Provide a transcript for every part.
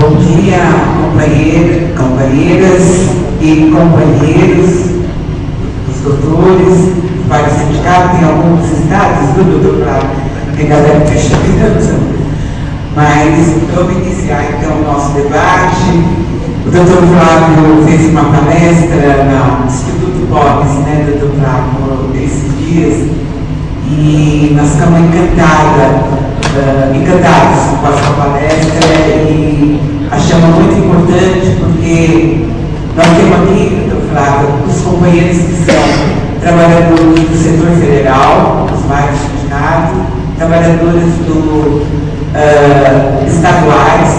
Bom dia, companheiras e companheiros, os doutores, vários sindicatos, tem alguns estados do doutorado, tem galera que está chegando. Mas vamos iniciar então o nosso debate. O doutor Flávio fez uma palestra no Instituto Pobres, né, doutor Flávio, esses dias, e nós ficamos encantados com a sua palestra e achamos muito importante porque nós temos aqui, doutor Flávio, os companheiros que são trabalhadores do setor federal, os vários sindicatos, trabalhadores estaduais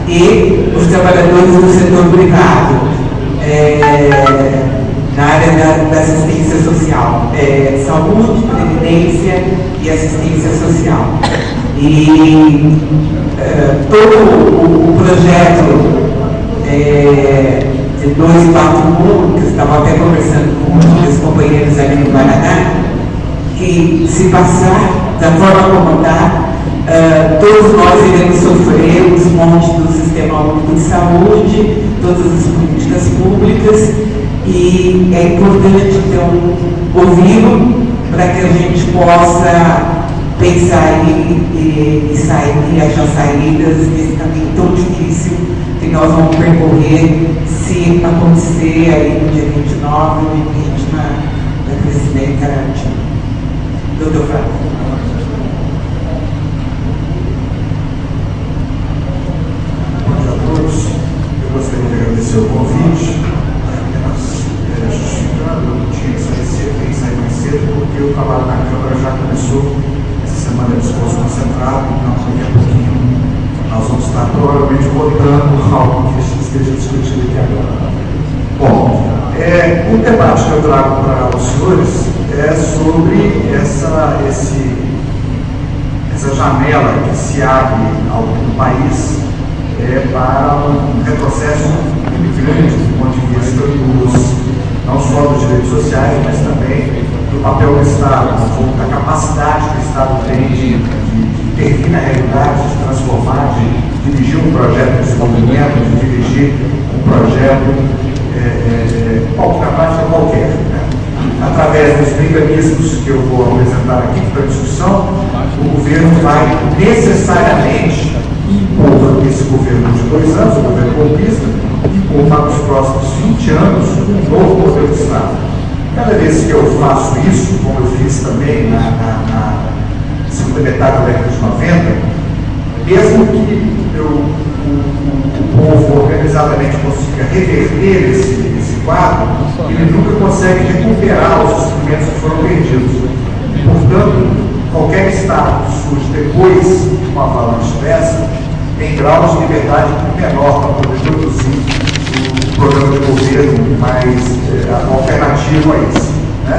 e os trabalhadores do setor privado, na área da assistência social, saúde, previdência e assistência social. E todo o projeto de 241, que eu estava até conversando com um dos companheiros ali no Paraná, que se passar da forma como está, todos nós iremos sofrer os montes do Sistema Único de Saúde, todas as políticas públicas, e é importante, então, ouvi-lo para que a gente possa pensar e achar saídas nesse caminho tão difícil que nós vamos percorrer se acontecer aí no dia 29 o impeachment da presidenta Dilma. Doutor Flávio. Bom dia a todos. Eu gostaria de agradecer o convite. Apenas justificando, eu não tinha que sair cedo, tem que sair mais cedo, porque o trabalho na Câmara já começou essa semana de esforço concentrado, então daqui a pouquinho nós vamos estar provavelmente votando algo que esteja discutido aqui agora. Bom, o debate que eu trago para os senhores é sobre essa janela que se abre no país para um retrocesso muito grande do ponto de vista não só dos direitos sociais, mas também do papel do Estado, da capacidade que o Estado tem de intervir na realidade, de transformar, de dirigir um projeto de desenvolvimento, de dirigir um projeto na prática qualquer. Né? Através dos mecanismos que eu vou apresentar aqui para discussão, o governo vai necessariamente impor esse governo de 2 anos, o governo golpista, impor para os próximos 20 anos um novo modelo de Estado. Cada vez que eu faço isso, como eu fiz também na segunda metade da década de 90, mesmo que o povo organizadamente consiga reverter esse quadro, ele nunca consegue recuperar os instrumentos que foram perdidos. Portanto, qualquer Estado que surge depois de uma avalanche dessa tem graus de liberdade menor para poder produzir o programa de governo mais alternativo a isso. Né?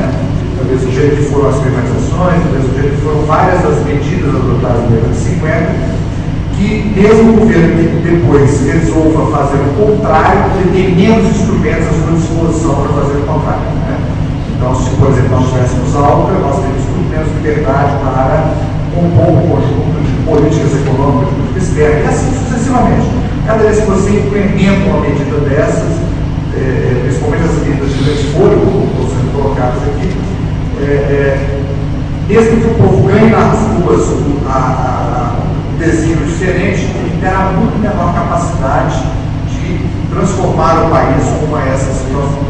Talvez o jeito que foram as privatizações, talvez o jeito que foram várias das medidas adotadas na década de 50, que mesmo o governo que depois resolva fazer o contrário, ele tem menos instrumentos à sua disposição para fazer o contrário. Né? Então, se, por exemplo, nós tivéssemos Alca, nós teríamos muito menos liberdade para compor um conjunto de políticas econômicas, políticas externas, e assim sucessivamente. Cada vez que você implementa uma medida dessas, principalmente as medidas de grande fôlego, como estão sendo colocadas aqui, mesmo que o povo ganhe nas ruas um desenho diferente, ele terá muito menor capacidade de transformar o país rumo a essa situação.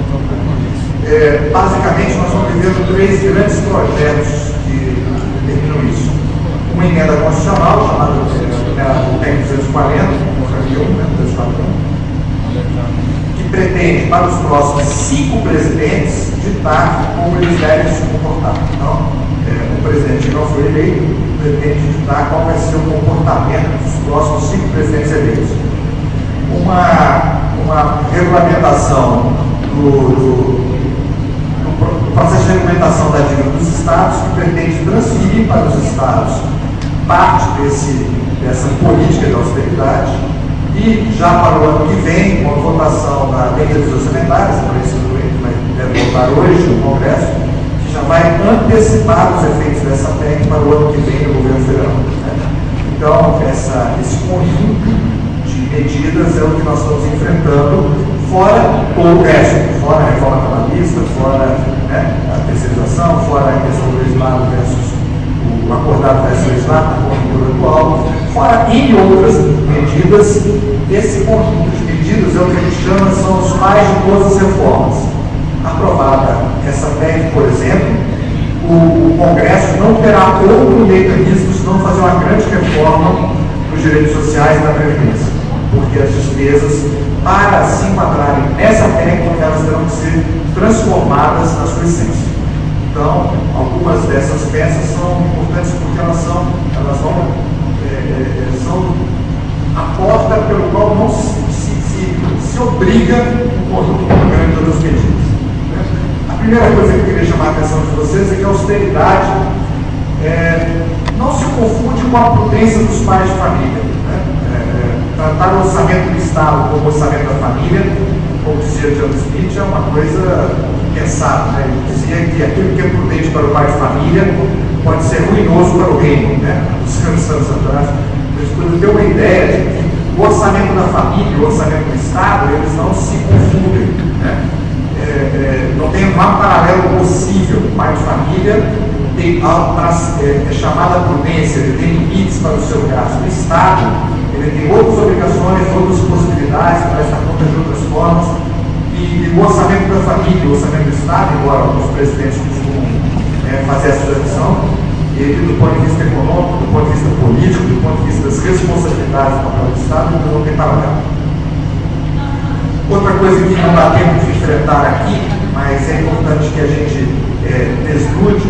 Basicamente, nós estamos vivendo 3 grandes projetos que determinam isso. Uma emenda constitucional, chamada PEC 240, que pretende, para os próximos 5 presidentes, ditar como eles devem se comportar. Então, o presidente que não foi eleito pretende ditar qual vai ser o comportamento dos próximos 5 presidentes eleitos. Uma regulamentação do processo de regulamentação da dívida dos estados, que pretende transferir para os estados parte dessa política de austeridade, e já para o ano que vem, com a votação da lei das orçamentárias, a princípio deve votar hoje no Congresso, que já vai antecipar os efeitos dessa PEC para o ano que vem no governo federal. Né? Então, esse conjunto de medidas é o que nós estamos enfrentando, fora o resto, fora a reforma trabalhista, fora, né, a terceirização, fora a questão do legislado versus o acordado versus o legislado, a conjuntura atual, fora N outras medidas. Esse conjunto de medidas é o que a gente chama, são os pais de todas as reformas. Aprovada essa PEC, por exemplo, o Congresso não terá outro mecanismo se não fazer uma grande reforma dos direitos sociais e da Previdência, porque as despesas, para se enquadrarem nessa PEC, elas terão que ser transformadas na sua essência. Então, algumas dessas peças são importantes porque elas são a porta pelo qual não se obriga um conjunto muito grande de outras medidas. A primeira coisa que eu queria chamar a atenção de vocês é que a austeridade não se confunde com a prudência dos pais de família. Tratar o orçamento do Estado como orçamento da família, como dizia John Smith, é uma coisa pensada. Ele dizia que aquilo que é prudente para o pai de família pode ser ruinoso para o reino, dos anos atrás. Ele deu uma ideia de que o orçamento da família e o orçamento do Estado, eles não se confundem. Não tem um paralelo possível. O pai de família tem chamada prudência, ele tem limites para o seu gasto. O Estado, ele tem outras obrigações, outras possibilidades, presta conta de outras formas. E o orçamento da família, o orçamento do Estado, embora os presidentes costumam fazer essa transição, ele, do ponto de vista econômico, do ponto de vista político, do ponto de vista das responsabilidades do papel do Estado, não tem paralelo. Outra coisa que não dá tempo de enfrentar aqui, mas é importante que a gente desnude,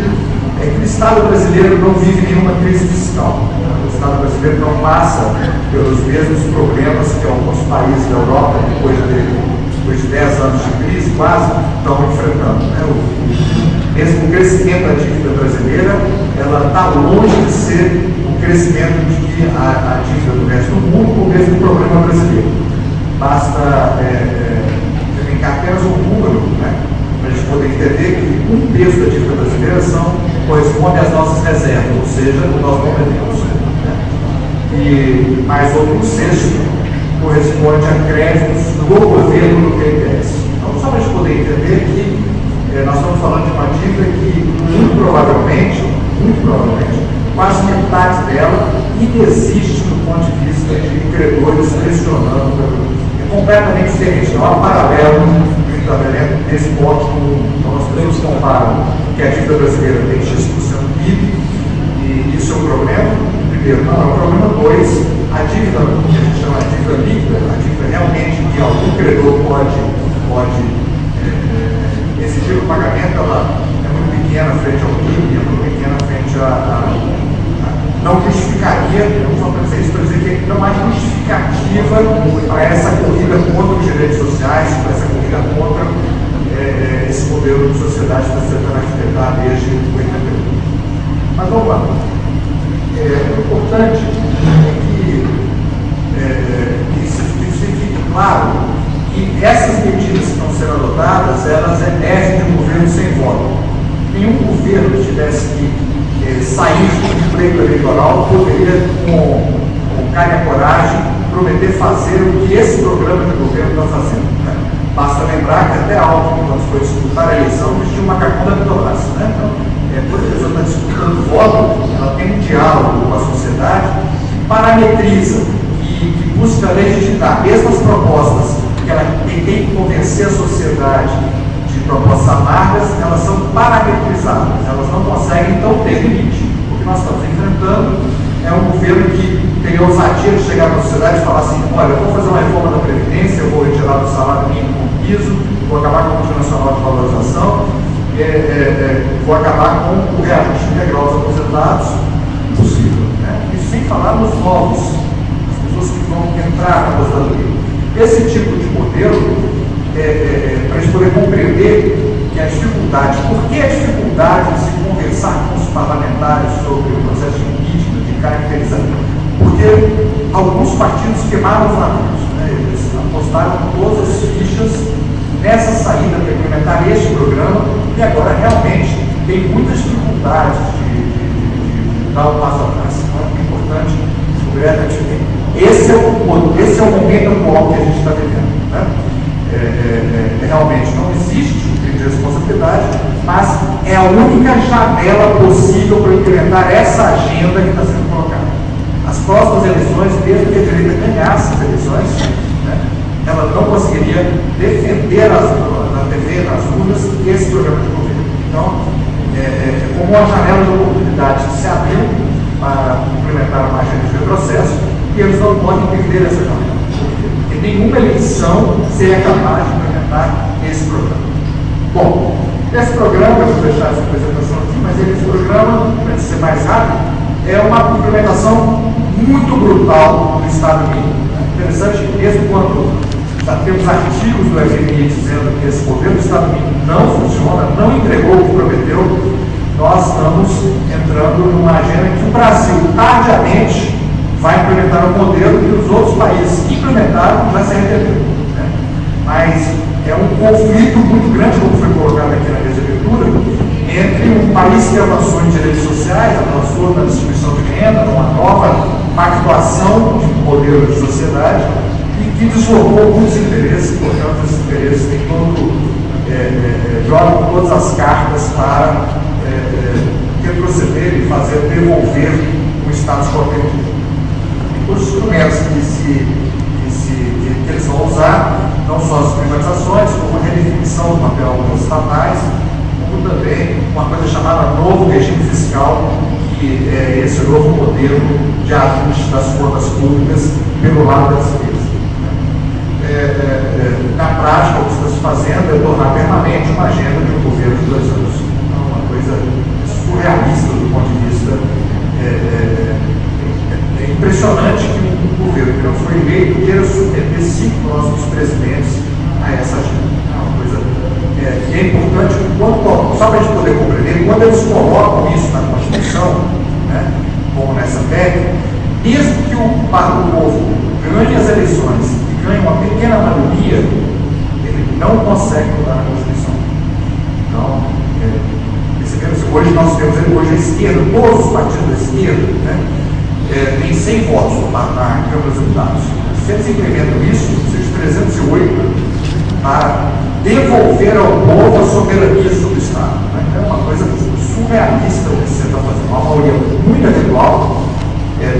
é que o Estado brasileiro não vive nenhuma crise fiscal. O Estado brasileiro não passa pelos mesmos problemas que alguns países da Europa, depois de 10 anos de crise, quase estão enfrentando. Mesmo o crescimento da dívida brasileira, ela está longe de ser o crescimento de que a dívida do resto do mundo, ou mesmo o problema brasileiro. Basta brincar apenas um número, para a gente poder entender que 1/3 da dívida brasileira corresponde às nossas reservas, ou seja, o que nós não devemos. E mais outro 1/6 corresponde a créditos do governo do BNDES. Então, só para a gente poder entender que nós estamos falando de uma dívida que, muito provavelmente, quase metade dela inexiste do ponto de vista de credores pressionando. É completamente diferente, não há paralelo desse ponto com as pessoas comparam que a dívida brasileira tem X% do PIB, e isso é um problema. Primeiro, não é um problema. 2, a dívida, que a gente chama de dívida líquida, a dívida realmente que algum credor pode exigir o pagamento, ela é muito pequena frente ao PIB, é muito pequena frente não justificaria, eu não vou dizer isso para dizer que não há justificativa para essa corrida contra os direitos sociais, para essa corrida contra esse modelo de sociedade que está tentando arquitetar desde 88. Mas vamos lá. O importante é que fique claro que essas medidas que estão sendo adotadas, elas emergem de um governo sem voto. Nenhum governo tivesse que sair do pleito eleitoral poderia, com cara e coragem, prometer fazer o que esse programa de governo está fazendo. Basta lembrar que até Alckmin, quando foi disputar a eleição, vestiu uma cacunda da Petrobras. Então, quando a pessoa está disputando voto, ela tem um diálogo com a sociedade que parametriza, que busca legitimar, mesmo as propostas que ela tem que convencer a sociedade de propostas amargas, elas são parametrizadas, elas não conseguem, então, ter limite. O que nós estamos enfrentando é um governo que tem a ousadia de chegar na sociedade e falar assim: olha, eu vou fazer uma reforma da Previdência, eu vou retirar do salário mínimo com piso, vou acabar com a Multinacional de Valorização, vou acabar com o reajuste integral dos aposentados. Impossível. Isso sem falar nos novos, as pessoas que vão entrar na aposentadoria. Esse tipo de modelo, para a gente poder compreender que a dificuldade, por que a dificuldade de se conversar com os parlamentares sobre o processo de impeachment, de caracterizar? Porque alguns partidos queimaram os navios, eles apostaram todas as fichas nessa saída para implementar este programa, e agora realmente tem muitas dificuldades de dar um passo atrás. Então é importante, o Greta, esse é o momento atual que a gente está vivendo. Né? Realmente não existe um crime de responsabilidade, mas é a única janela possível para implementar essa agenda que está sendo colocada. As próximas eleições, mesmo que a direita ganhasse as eleições, né, ela não conseguiria defender na TV, nas urnas, esse programa de governo. Então, como uma janela de oportunidade que se abriu para implementar uma agenda de retrocesso, e eles não podem perder essa janela. Porque nenhuma eleição seria capaz de implementar esse programa. Bom, esse programa, eu vou deixar essa apresentação aqui, mas esse programa, para ser mais rápido, é uma implementação muito brutal do Estado mínimo. É interessante que mesmo quando já temos artigos do FMI dizendo que esse governo do Estado mínimo não funciona, não entregou o que prometeu, nós estamos entrando numa agenda que o Brasil, tardiamente, vai implementar um modelo que os outros países que implementaram já se arrependeram. Né? Mas é um conflito muito grande, como foi colocado aqui na mesa de abertura, entre um país que avançou em direitos sociais, avançou na distribuição de renda, uma nova pactuação de modelo de sociedade, e que deslocou muitos interesses, portanto, esses interesses têm jogam todas as cartas para retroceder e fazer devolver o status quo perdido. Os instrumentos que eles vão usar, não só as privatizações, como a redefinição do papel das estatais, como também uma coisa chamada novo regime fiscal, que é esse novo modelo de ajuste das contas públicas pelo lado das despesas. Na prática, o que está se fazendo é tornar permanente uma agenda de um governo de 2 anos. Então, uma coisa surrealista do ponto de vista. É impressionante que um governo que não foi eleito queira submeter 5 próximos presidentes a essa agenda. É uma coisa que é importante, só para a gente poder compreender, quando eles colocam isso na Constituição, né, como nessa PEC, mesmo que o povo ganhe as eleições e ganhe uma pequena maioria, ele não consegue mudar a Constituição. Então, hoje nós temos hoje a esquerda, todos os partidos da esquerda, né, tem 100 votos na Câmara dos Deputados. Se eles implementam isso, precisa de 308 para devolver ao povo a soberania sobre o Estado. Né? Então é uma coisa surrealista o que você está fazendo. Uma maioria muito habitual,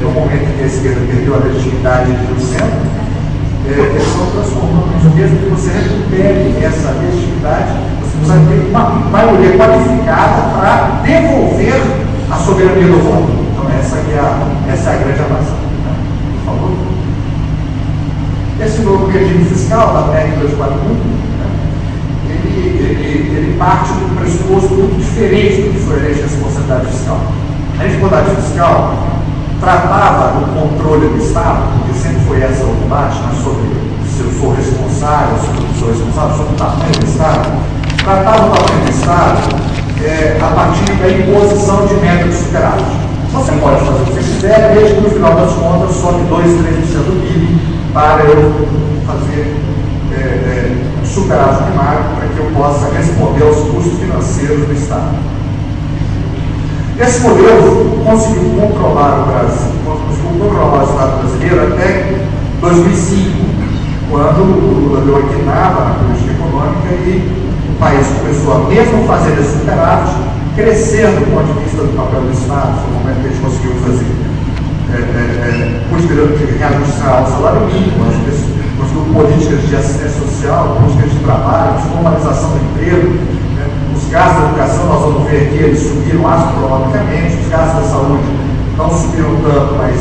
no momento em que a esquerda perdeu a legitimidade do centro, eles estão transformando isso. Mesmo que você recupere essa legitimidade, você precisa ter uma maioria qualificada para devolver a soberania do voto. Então essa é a grande avançada. Né? Por favor. Esse novo regime fiscal da PEC 241, né, ele parte de um pressuposto muito diferente do que foi a lei de responsabilidade fiscal. A lei de responsabilidade fiscal tratava do controle do Estado, porque sempre foi essa o debate, né, sobre se eu sou responsável, se eu não sou responsável, sobre o tamanho do Estado. Tratava o tamanho do Estado a partir da imposição de meta de superávit. Você pode fazer o que você quiser, desde que no final das contas some 2, 3% do PIB para eu fazer superávit primário, para que eu possa responder aos custos financeiros do Estado. Esse modelo conseguiu controlar o Brasil, conseguiu controlar o Estado brasileiro até 2005, quando o Lula deu a guinada na política econômica e o país começou a, mesmo fazer esse superávit, crescer do ponto de vista do papel do Estado. Foi o momento que a gente conseguiu fazer política de reajustar o salário mínimo, conseguiu políticas de assistência social, políticas de trabalho, de formalização do emprego. Os gastos da educação, nós vamos ver aqui, eles subiram astronomicamente, os gastos da saúde não subiram tanto, mas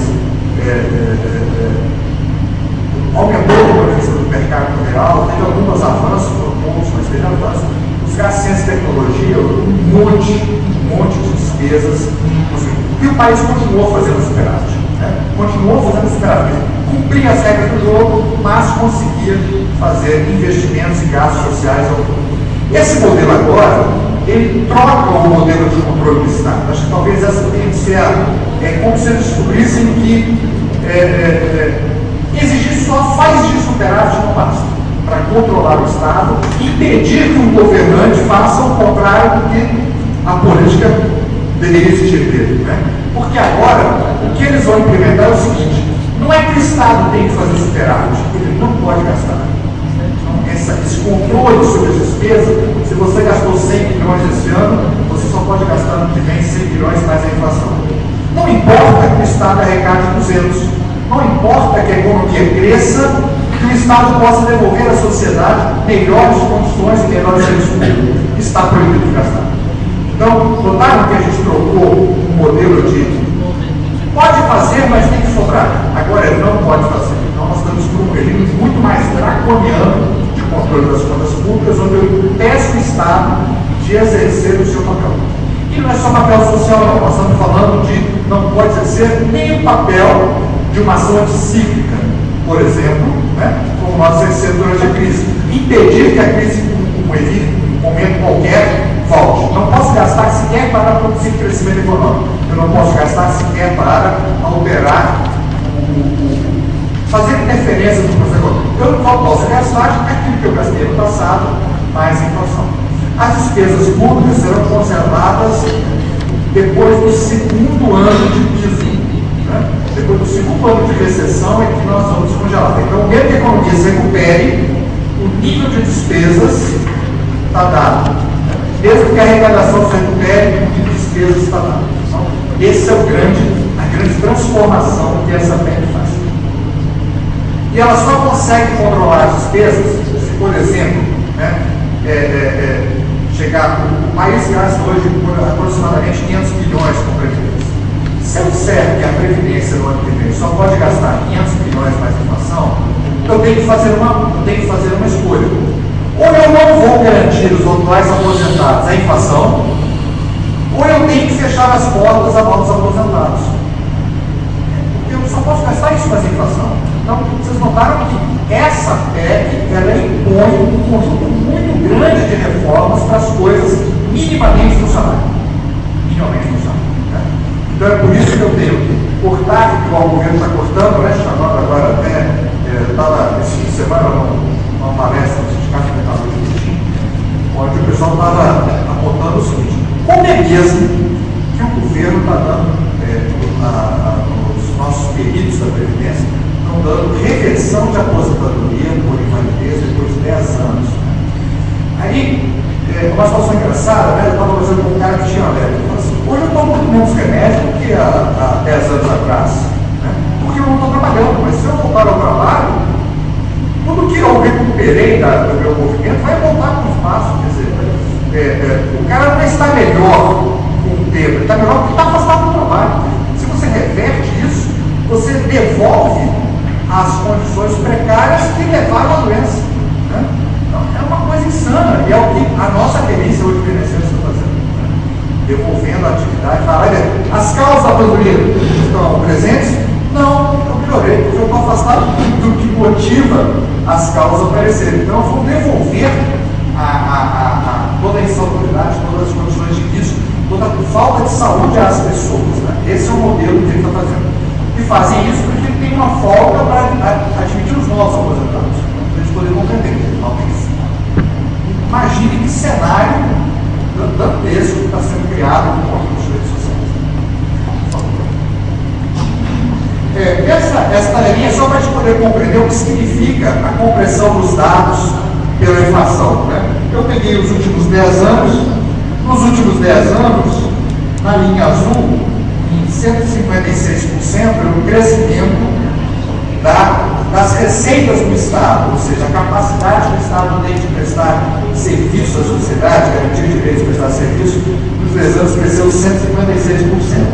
aumentou o ponto de vista do mercado real, teve alguns avanços propostos, mas teve avanços. Os gastos de ciência e tecnologia, um monte de despesas, e o país continuou fazendo superávit. Continuou fazendo superávit, cumpria as regras do jogo, mas conseguia fazer investimentos e gastos sociais ao todo. Esse modelo agora, ele troca o modelo de controle do Estado. Acho que talvez essa tenha que ser como se eles descobrissem que exigir só faz de superávit não basta para controlar o Estado e impedir que um governante faça o contrário do que a política deveria existir dele. Né? Porque agora, o que eles vão implementar é o seguinte: Não é que o Estado tem que fazer superávit, ele não pode gastar. Então, esse controle sobre as despesas, se você gastou 100 milhões esse ano, você só pode gastar no que vem 100 milhões mais a inflação. Não importa que o Estado arrecade 200, não importa que a economia cresça, que o Estado possa devolver à sociedade melhores condições e melhores serviços públicos. Está proibido de gastar. Então, notaram que a gente trocou um modelo de pode fazer, mas tem que sobrar. Agora, ele não pode fazer. Então, nós estamos com um regime muito mais draconiano de controle das contas públicas, onde eu peço o Estado de exercer o seu papel. E não é só papel social, não. Nós estamos falando de não pode exercer nem o papel de uma ação anticíclica, por exemplo, né, como nós exercemos durante a crise. Impedir que a crise, em um momento qualquer, volte. Não posso gastar sequer para produzir crescimento econômico. Eu não posso gastar sequer para alterar, fazer interferência no processo econômico. Eu não posso gastar aquilo que eu gastei no passado, mais inflação. As despesas públicas serão conservadas depois do segundo ano de piso. Né? Depois do segundo ano de recessão é que nós vamos descongelar. Então, mesmo que a economia se recupere, o nível de despesas está dado. Mesmo que a arrecadação se recupere, o nível de despesas está dado. Então, essa é a grande transformação que essa PEC faz. E ela só consegue controlar as despesas se, por exemplo, né, o país gasta hoje aproximadamente 500 bilhões com previdência. Se eu disser que a previdência no ano que vem só pode gastar 500 bilhões mais inflação, eu tenho que fazer uma escolha. Ou eu não vou garantir os atuais aposentados a inflação, ou eu tenho que fechar as portas a novos aposentados. Porque eu só posso gastar isso mais inflação. Então, vocês notaram que essa PEC, ela impõe um conjunto muito grande de reformas para as coisas minimamente funcionarem. Né? Então, é por isso que eu tenho que cortar, que o governo está cortando, né? Chamando agora até, estava esse fim de semana numa palestra no Sindicato de Metalurgia, onde o pessoal estava apontando o seguinte: como é mesmo que o governo está dando, os nossos peritos da Previdência, estão dando reversão de aposentadoria por invalidez depois de 10 anos. Aí, uma situação engraçada, né? Eu estava conversando com um cara que tinha alerta. Ele falou assim: hoje eu tomo muito menos remédio do que há 10 anos atrás, né? Porque eu não estou trabalhando, mas se eu voltar ao trabalho, tudo que eu recuperei do meu movimento vai voltar para o espaço. Quer dizer, o cara não está melhor com o tempo, ele está melhor porque está afastado do trabalho. Se você reverte isso, você devolve as condições precárias que levaram à doença. Né? Então, é uma coisa insana, e é o que a nossa perícia hoje venezuela está fazendo. Né? Devolvendo a atividade. As causas da aposentadoria estão presentes? Não, eu melhorei, porque eu estou afastado do que motiva as causas aparecerem. Então, eu vou devolver toda a insalubridade, todas as condições de risco, toda a falta de saúde às pessoas. Né? Esse é o modelo que ele está fazendo. E fazem isso porque tem uma folga para admitir os novos aposentados. Para eles poderem compreender. Imagine que cenário dantesco que está sendo criado com os direitos sociais. Essa tarefinha é só para a gente poder compreender o que significa a compressão dos dados pela inflação. Né? Eu peguei os últimos 10 anos. Nos últimos 10 anos, na linha azul, em 156%, é o crescimento das receitas do Estado, ou seja, a capacidade do Estado tem de prestar serviço à sociedade, garantir o direito de prestar serviço, nos 10 anos cresceu 156%.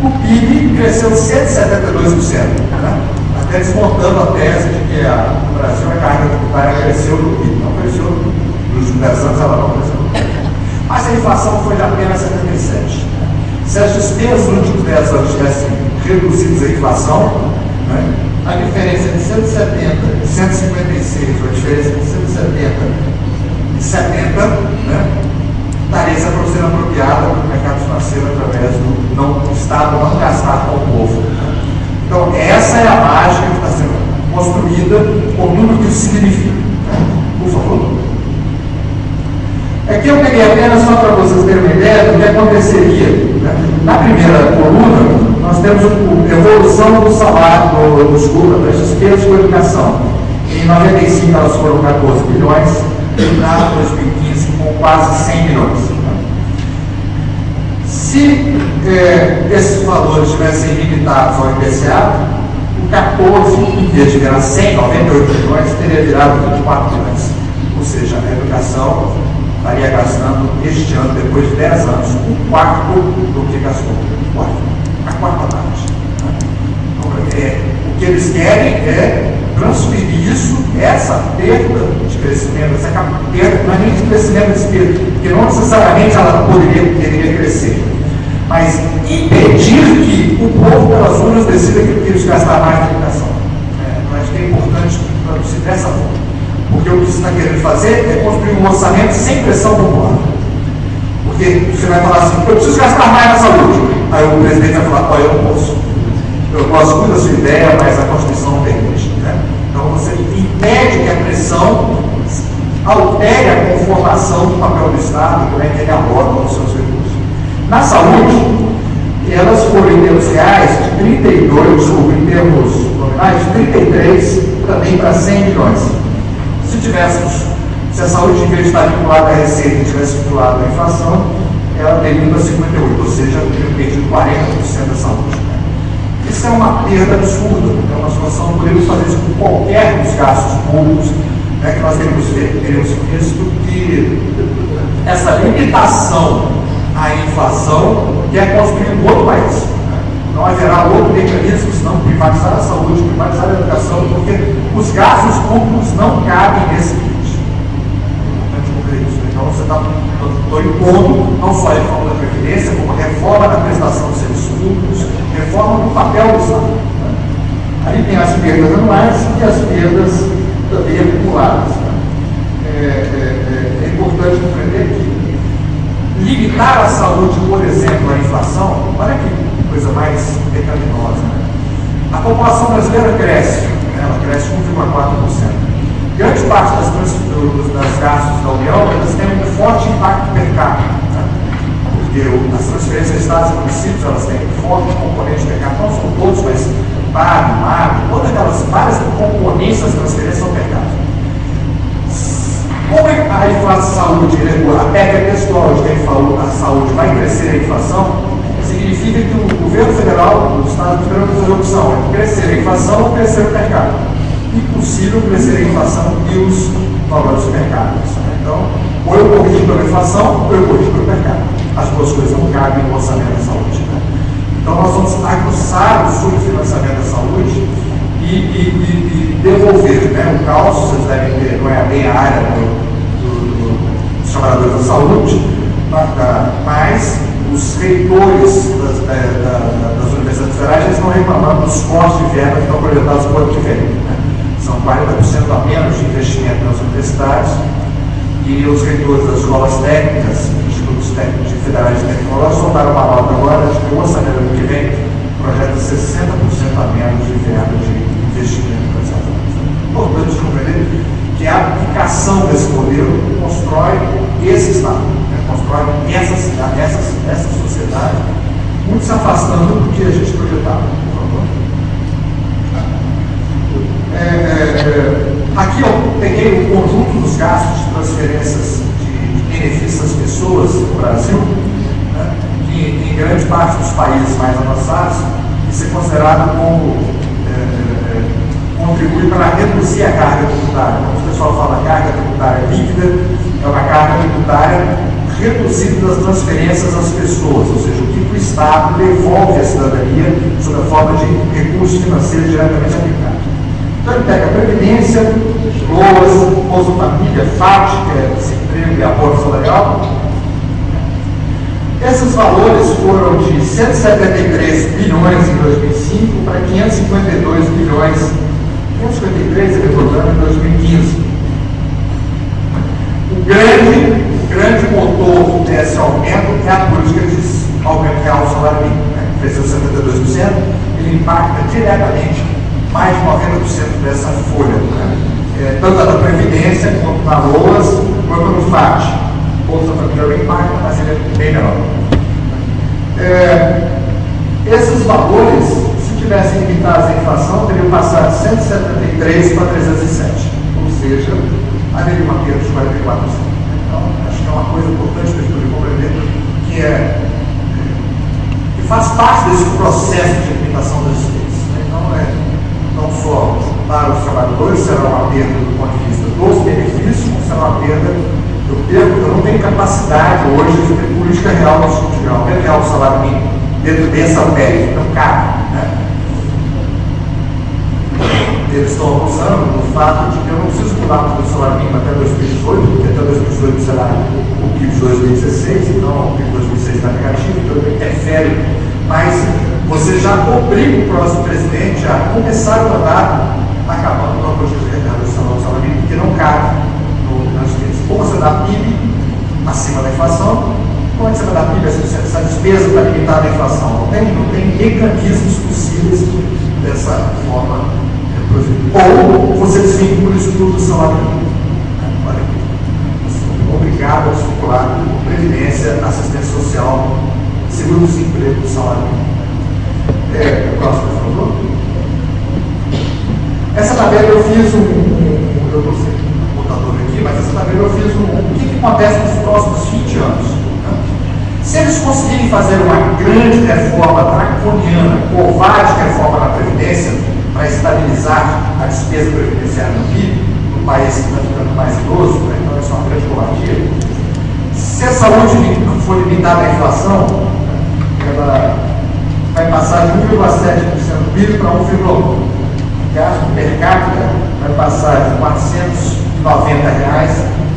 O PIB cresceu 172%, né? Até desmontando a tese de que no Brasil a carga tributária cresceu no PIB. Não cresceu nos últimos 10 anos, ela não cresceu. Mas a inflação foi de apenas 77%. Se as despesas nos últimos 10 anos tivessem reduzido a inflação, né, a diferença de 170 e 156, ou a diferença de 170 e 70, né, estaria sendo apropriada pelo mercado financeiro através do Estado não gastar com o povo. Então, essa é a mágica que está sendo construída com tudo que isso significa. Por favor. Aqui eu peguei apenas só para vocês terem uma ideia do que aconteceria. Né? Na primeira coluna, nós temos a evolução do salário, das despesas com educação. Em 95 elas foram 14 bilhões, e para 2015 com quase 100 milhões. Se esses valores tivessem limitados ao IPCA, o 14, em vez de virar 100, 98 bilhões, teria virado 24 bilhões. Ou seja, a educação estaria gastando este ano, depois de 10 anos, um quarto do que gastou. A quarta parte. Então, o que eles querem é transferir isso, essa perda de crescimento, essa perda, não é nem de crescimento de despesa, porque não necessariamente ela deveria crescer, mas impedir que o povo pelas urnas decida que eles gastar mais na educação. Eu acho que é importante traduzir dessa forma. Porque o que você está querendo fazer é construir um orçamento sem pressão popular. Porque você vai falar assim, eu preciso gastar mais na saúde. Aí o presidente vai falar, olha, eu não posso. Eu gosto muito da sua ideia, mas a Constituição não permite. Então você impede que a pressão altere a conformação do papel do Estado, como é que ele aborda os seus recursos. Na saúde, elas foram em termos reais de 32, desculpa, em termos nominais, de 33 também para 100 milhões. Se a saúde, em vez de estar vinculada à receita, estivesse vinculada à inflação, ela teria ido para 58, ou seja, teria perdido 40% da saúde. Isso é uma perda absurda, é uma situação, podemos fazer isso com qualquer dos gastos públicos, que nós teremos visto que essa limitação à inflação quer construir um outro país. Não haverá outro mecanismo senão privatizar a saúde, privatizar a educação, porque os gastos públicos não cabem nesse limite. Então você está impondo não só a reforma da Previdência, como a reforma da prestação de serviços públicos, reforma do papel do Estado. Ali tem as perdas anuais e as perdas também acumuladas. É importante compreender que limitar a saúde, por exemplo, à inflação, olha que coisa mais pecaminosa. A população brasileira cresce, ela cresce 1,4%. Grande parte das gastos da União, elas têm um forte impacto per capita, porque as transferências de estados e municípios, elas têm um forte componente per capita, não são todos, mas PAB, MAB, todas aquelas várias componentes das transferências são per capita. Como a inflação saúde, a PEC textual de quem falou a saúde vai crescer a inflação, significa que o governo federal, o Estado federal, vai fazer a opção entre crescer a inflação ou crescer o mercado. Impossível crescer a inflação e os valores do mercado. Então, ou eu corrijo pela inflação, ou eu corrijo pelo mercado. As duas coisas não cabem no orçamento da saúde. Então, nós vamos aguçar o subfinanciamento da saúde e devolver. O cálcio, vocês devem ter, não é bem a área dos trabalhadores da saúde, mas os reitores das universidades federais já estão reclamando dos cortes de verba que estão projetados para o ano que vem. São 40% a menos de investimento nas universidades e os reitores das escolas técnicas, institutos técnicos federais e tecnológicos, soltaram uma nota agora de que o orçamento do ano que vem projeta 60% a menos de verba de investimento nas áreas. Importante compreender que a aplicação desse modelo constrói esse Estado, constrói essa sociedade, muito se afastando do que a gente projetava. Por favor. Aqui eu peguei o conjunto dos gastos de transferências de benefícios às pessoas no Brasil, que em grande parte dos países mais avançados, isso é considerado como contribui para reduzir a carga tributária. Quando o pessoal fala carga tributária líquida, é uma carga tributária reduzida das transferências às pessoas, ou seja, o que o Estado devolve à cidadania sob a forma de recursos financeiros diretamente aplicados. Então ele pega a Previdência, LOAS, Bolsa Família, FAT, que é desemprego e aporte salarial. Esses valores foram de 173 bilhões em 2005 para 552 bilhões, 553, recordando, em 2015. O grande motor desse aumento é a política de aumento real do salário mínimo, que cresceu 72%, ele impacta diretamente mais de 90% dessa folha, tanto da Previdência, quanto na LOAS, quanto no FAT. Bolsa Família impacta, mas ele é bem menor. Esses valores, se tivessem limitados a inflação, teriam passado de 173 para 307, ou seja, haveria uma perda de 44%. Então, acho que é uma coisa importante para a gente poder compreender que faz parte desse processo de limitação das despesas. Então, não só para os trabalhadores será uma perda do ponto de vista dos benefícios, como será uma perda eu não tenho capacidade hoje de ter política real no discurso geral. O real do salário mínimo dentro dessa PEC não cabe. Eles estão abusando do fato de que eu não preciso mudar o salário mínimo até 2018, porque até 2018 será o PIB de 2016, então o PIB de 2016 está negativo, então ele interfere, mas você já obriga o próximo presidente a começar o mandato acabando com a política de redução do salário mínimo, porque não cabe nas despesas. Ou você dá PIB acima da inflação, ou você vai dar PIB, essa despesa está limitada à inflação. Não tem mecanismos possíveis dessa forma. Ou você desvincula isso tudo do salário mínimo. Olha aqui. Você é obrigado a desvincular previdência, assistência social, seguro-desemprego do salário mínimo. Próximo, por favor. Essa tabela eu fiz eu não sei o botador aqui, mas essa tabela eu fiz o que acontece nos próximos 20 anos. Se eles conseguirem fazer uma grande reforma draconiana, covarde reforma na Previdência, para estabilizar a despesa previdenciária no PIB, no país que está ficando mais idoso, então isso é uma grande covardia. Se a saúde for limitada à inflação, ela vai passar de 1,7% do PIB para 1,1%. O gasto per capita vai passar de R$490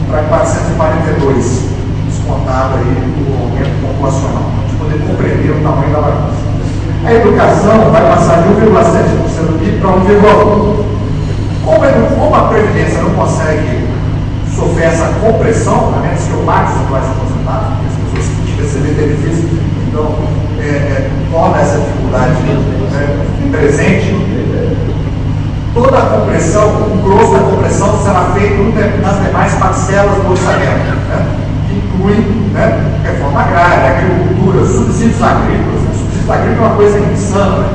para 442, descontado aí o aumento populacional, para a gente poder compreender o tamanho da bagunça. A educação vai passar de 1,7% do PIB para 1,1%. Como a Previdência não consegue sofrer essa compressão, a menos que eu pague os atuais aposentados, porque as pessoas que têm que receber benefícios, então torna essa dificuldade presente, toda a compressão, o grosso da compressão será feito nas demais parcelas do orçamento, que inclui reforma agrária, agricultura, subsídios agrícolas. Subsídios agrícolas é uma coisa insana,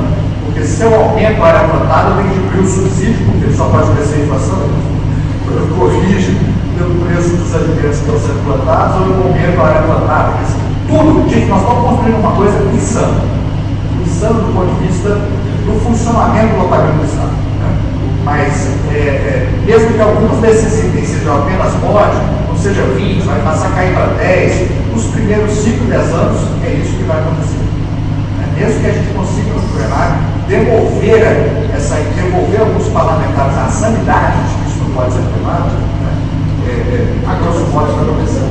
porque se eu aumento a área plantada, eu tenho que diminuir o subsídio, porque ele só pode crescer a inflação. Eu corrijo pelo preço dos alimentos que estão sendo plantados, ou eu aumento a área plantada. Tudo, gente, nós estamos construindo uma coisa insana. Insana do ponto de vista do funcionamento do orçamento do Estado. Mas, mesmo que alguns desses itens sejam apenas mod, ou seja 20, vai passar a cair para 10, nos primeiros 5, 10 anos, é isso que vai acontecer. Mesmo que a gente consiga no plenário devolver alguns parlamentares à sanidade de que isso não pode ser aprovado, a grosso modo vai acontecer.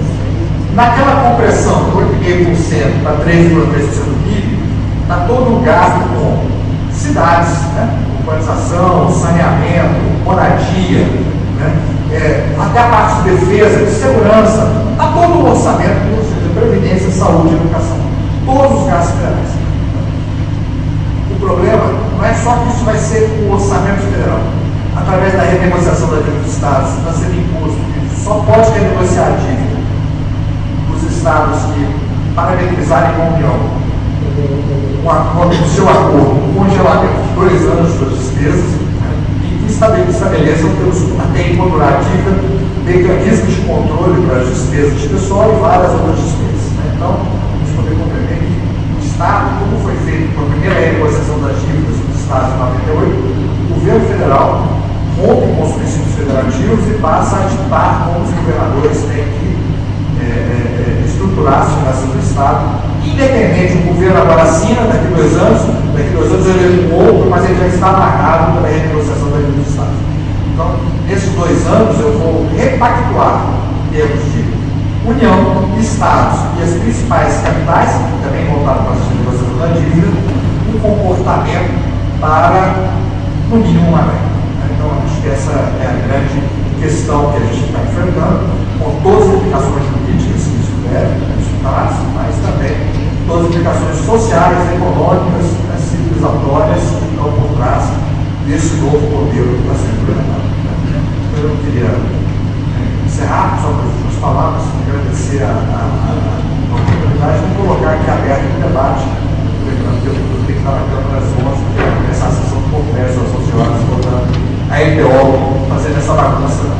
Naquela compressão de 8,5% para 3,3% do PIB, está todo um gasto com cidades, urbanização, saneamento, moradia, até a parte de defesa, de segurança, está todo o orçamento, ou seja, previdência, saúde e educação. Todos os gastos federais. O problema não é só que isso vai ser o orçamento federal, através da renegociação da dívida dos estados, está sendo imposto. Só pode renegociar a dívida dos estados que parametrizarem com a União o seu acordo, um congelamento de 2 anos de suas despesas, e que estabeleçam, até encontrar a dívida, mecanismos de controle para as despesas de pessoal e várias outras despesas. Então, a gente poder compreender que o Estado, como foi feito com a primeira renegociação das dívidas dos Estados em 98, o governo federal rompe com os princípios federativos e passa a ditar como os governadores têm que estruturar as finanças do Estado, independente do governo agora assina, daqui 2 anos ele é um outro, mas ele já está amarrado pela renegociação da dívida do Estado. Então, nesses 2 anos, eu vou repactuar em termos de União, Estados e as principais capitais, que também voltaram para a renegociação da dívida, um comportamento para, no mínimo, uma meta. Então, acho que essa é a grande questão que a gente está enfrentando, com todas as implicações políticas que isso tiver, mas também todas as implicações sociais, econômicas, civilizatórias que estão por trás desse novo modelo que está sendo implementado. Eu queria encerrar, só com as últimas palavras, agradecer a oportunidade de colocar aqui aberto o debate, lembrando que eu tenho essa bagunça